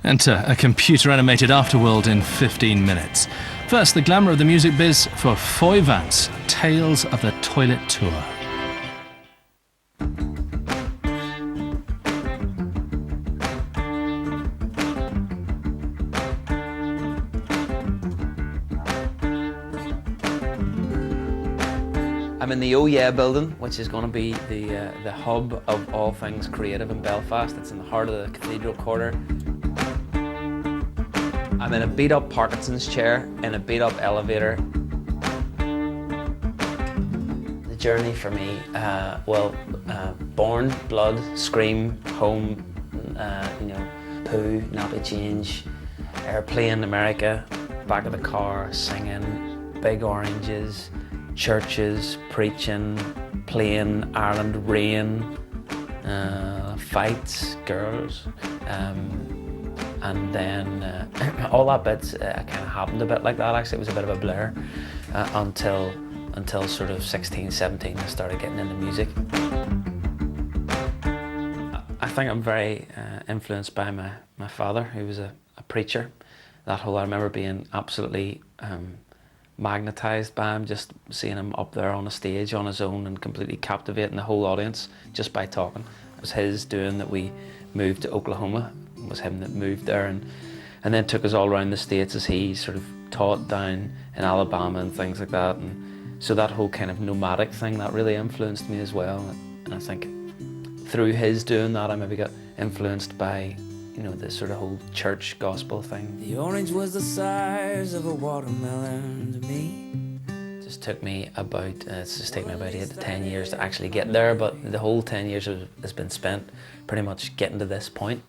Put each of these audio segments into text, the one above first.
Enter a computer-animated afterworld in 15 minutes. First, the glamour of the music biz for Foy Vance, Tales of the Toilet Tour. I'm in the Oh Yeah building, which is going to be the hub of all things creative in Belfast. It's in the heart of the Cathedral Quarter. I'm in a beat-up Parkinson's chair, in a beat-up elevator. The journey for me, born, blood, scream, home, poo, nappy change, airplane, America, back of the car, singing, big oranges, churches, preaching, playing, Ireland, rain, fights, girls, and then all that bits kind of happened a bit like that. Actually, it was a bit of a blur until sort of 16, 17, I started getting into music. I think I'm very influenced by my father, who was a preacher. I remember being absolutely magnetised by him, just seeing him up there on a stage on his own and completely captivating the whole audience just by talking. It was his doing that we moved to Oklahoma. It was him that moved there and then took us all around the States as he sort of taught down in Alabama and things like that. And so that whole kind of nomadic thing, that really influenced me as well. And I think through his doing that, I maybe got influenced by, this sort of whole church gospel thing. The orange was the size of a watermelon to me. It's taken me about 8 to 10 years to actually get there, but the whole 10 years has been spent pretty much getting to this point.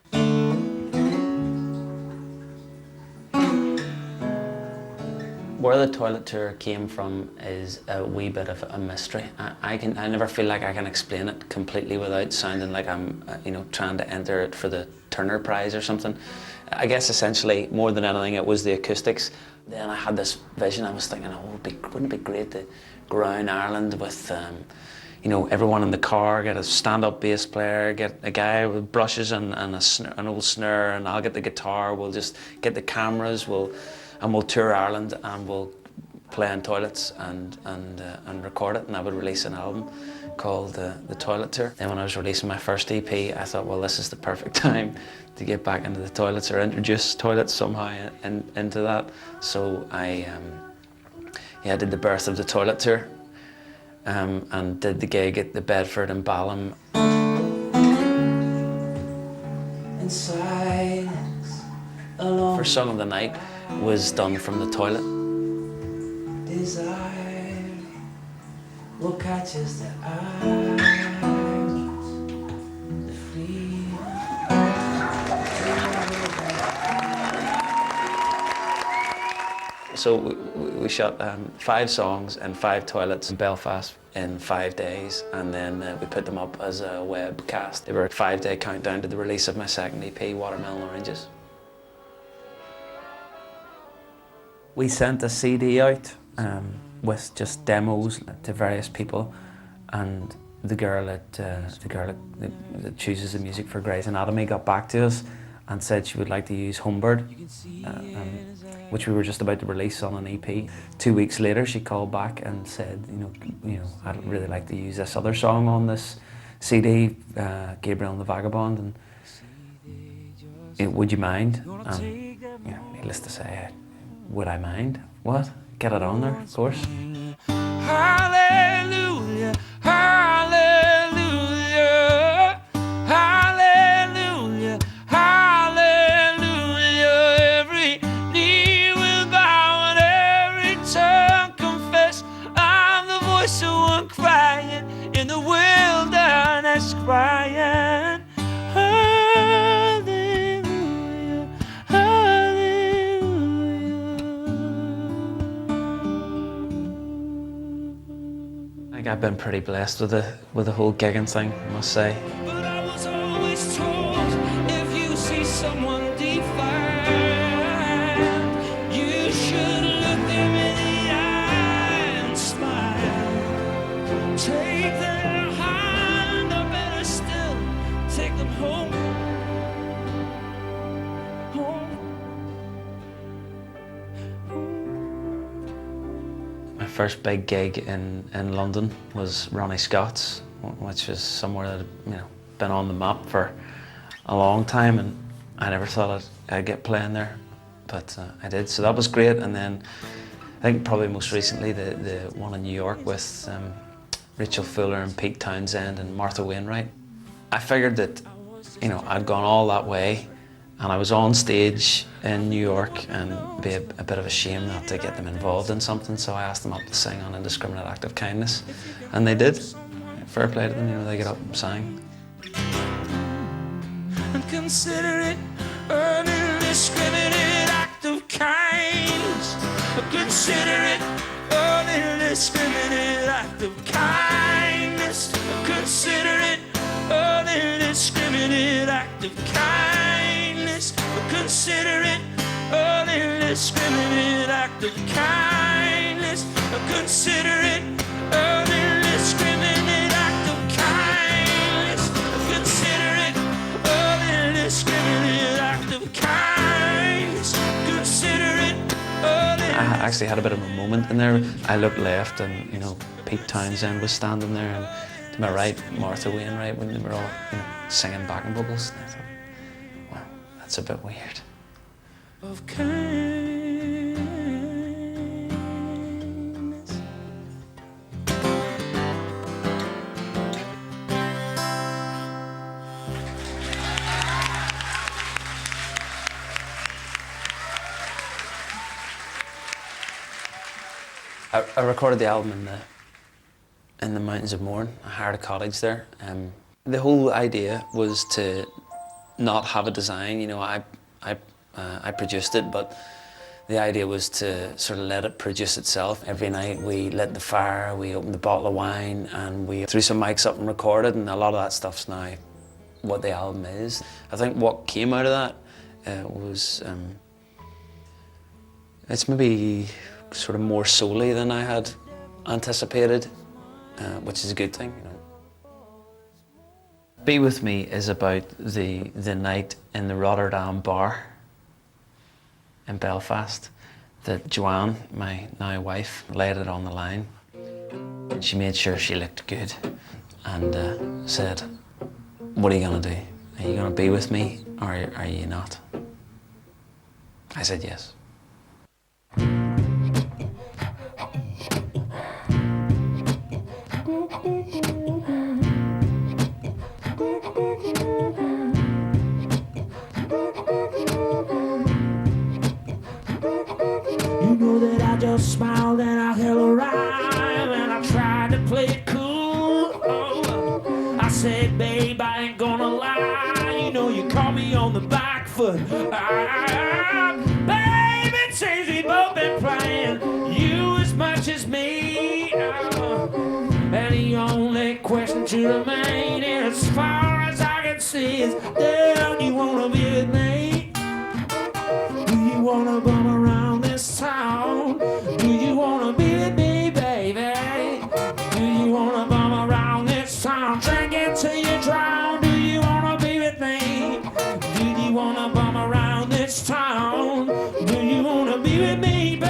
Where the toilet tour came from is a wee bit of a mystery. I never feel like I can explain it completely without sounding like I'm, trying to enter it for the Turner Prize or something. I guess essentially, more than anything, it was the acoustics. Then I had this vision. I was thinking, wouldn't it be great to go around Ireland with, everyone in the car, get a stand-up bass player, get a guy with brushes and an old snare, and I'll get the guitar. We'll just get the cameras. We'll tour Ireland and we'll play in toilets and record it, and I would release an album called The Toilet Tour. Then when I was releasing my first EP, I thought, well, this is the perfect time to get back into the toilets or introduce toilets somehow into that. So I did the birth of The Toilet Tour and did the gig at the Bedford and Balham. In silence, For Song of the Night was done from the toilet. Desire, what catches the eye, the freedom. So we shot 5 songs in 5 toilets in Belfast in 5 days, and then we put them up as a webcast. They were a 5-day countdown to the release of my second EP, Watermelon Oranges. We sent a CD out with just demos to various people, and the girl that chooses the music for Grey's Anatomy got back to us and said she would like to use Homebird, which we were just about to release on an EP. 2 weeks later, she called back and said, I'd really like to use this other song on this CD, Gabriel and the Vagabond, and would you mind? Needless to say, would I mind? What? Get it on there, of course. Hallelujah, hallelujah, hallelujah, hallelujah. Every knee will bow and every tongue confess. I'm the voice of one crying in the wilderness, crying. I've been pretty blessed with the whole gigging thing, I must say. But I was always told, if you see someone defined, you should look them in the eye and smile. Take their hand, or better still, take them home. first big gig in London was Ronnie Scott's, which was somewhere that had, you know, been on the map for a long time, and I never thought I'd get playing there, but I did, so that was great. And then I think probably most recently the one in New York with Rachel Fuller and Pete Townsend and Martha Wainwright. I figured that, you know, I'd gone all that way and I was on stage in New York, and it'd be a bit of a shame not to get them involved in something, so I asked them up to sing on Indiscriminate Act of Kindness, and they did. Fair play to them, you know, they got up and sang. And consider it an indiscriminate act of kindness. Consider it an indiscriminate act of kindness. Consider it an indiscriminate act of kindness. Consider it an indiscriminate act of kindness. Consider it an indiscriminate act of kindness. Consider it an indiscriminate act of kindness. Consider it. I actually had a bit of a moment in there. I looked left, and, you know, Pete Townsend was standing there, and to my right, Martha Wainwright, when they were all, you know, singing backing vocals. And I thought, wow, that's a bit weird. Of kindness. I recorded the album in the mountains of Mourne. I hired a cottage there. The whole idea was to not have a design. You know, I produced it, but the idea was to sort of let it produce itself. Every night we lit the fire, we opened a bottle of wine, and we threw some mics up and recorded, and a lot of that stuff's now what the album is. I think what came out of that was, it's maybe sort of more soul-y than I had anticipated, which is a good thing, you know. Be With Me is about the night in the Rotterdam bar in Belfast that Joanne, my now wife, laid it on the line. She made sure she looked good and said, "What are you gonna do? Are you gonna be with me, or are you not?" I said yes. You know that I just smiled and I held a rhyme and I tried to play it cool. Oh, I said, babe, I ain't gonna lie. You know you caught me on the back foot. Babe, it seems we both been playing you as much as me. And the only question to remain, as far as I can see, is, do you wanna be with me? Do you wanna bum around this town? Do you wanna be with me, baby? Do you wanna bum around this town? Drink until you drown. Do you wanna be with me? Do you wanna bum around this town? Do you wanna be with me, babe?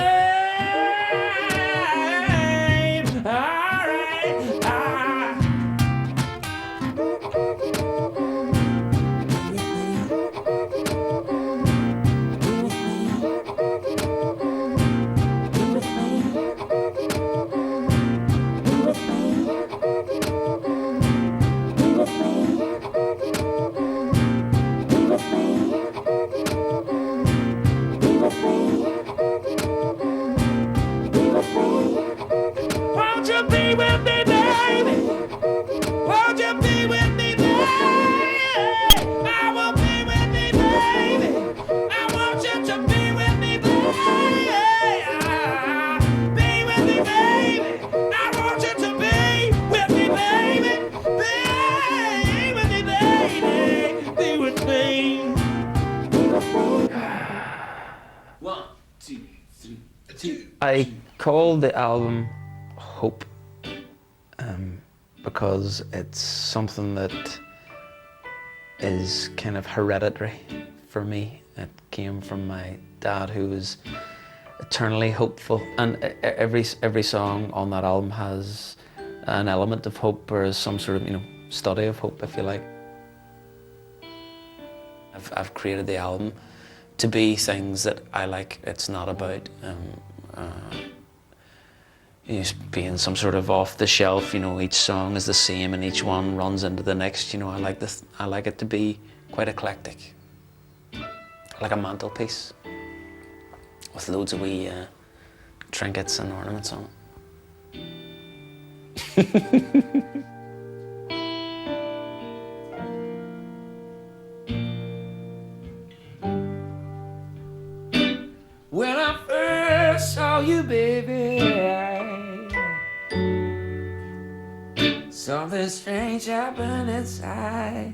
I called the album Hope because it's something that is kind of hereditary for me. It came from my dad, who was eternally hopeful, and every song on that album has an element of hope, or some sort of study of hope, if you like. I've created the album to be things that I like. It's not about being some sort of off the shelf. Each song is the same and each one runs into the next. I like this. I like it to be quite eclectic, like a mantelpiece with loads of wee trinkets and ornaments on it. When I first saw you, baby, something strange happened inside.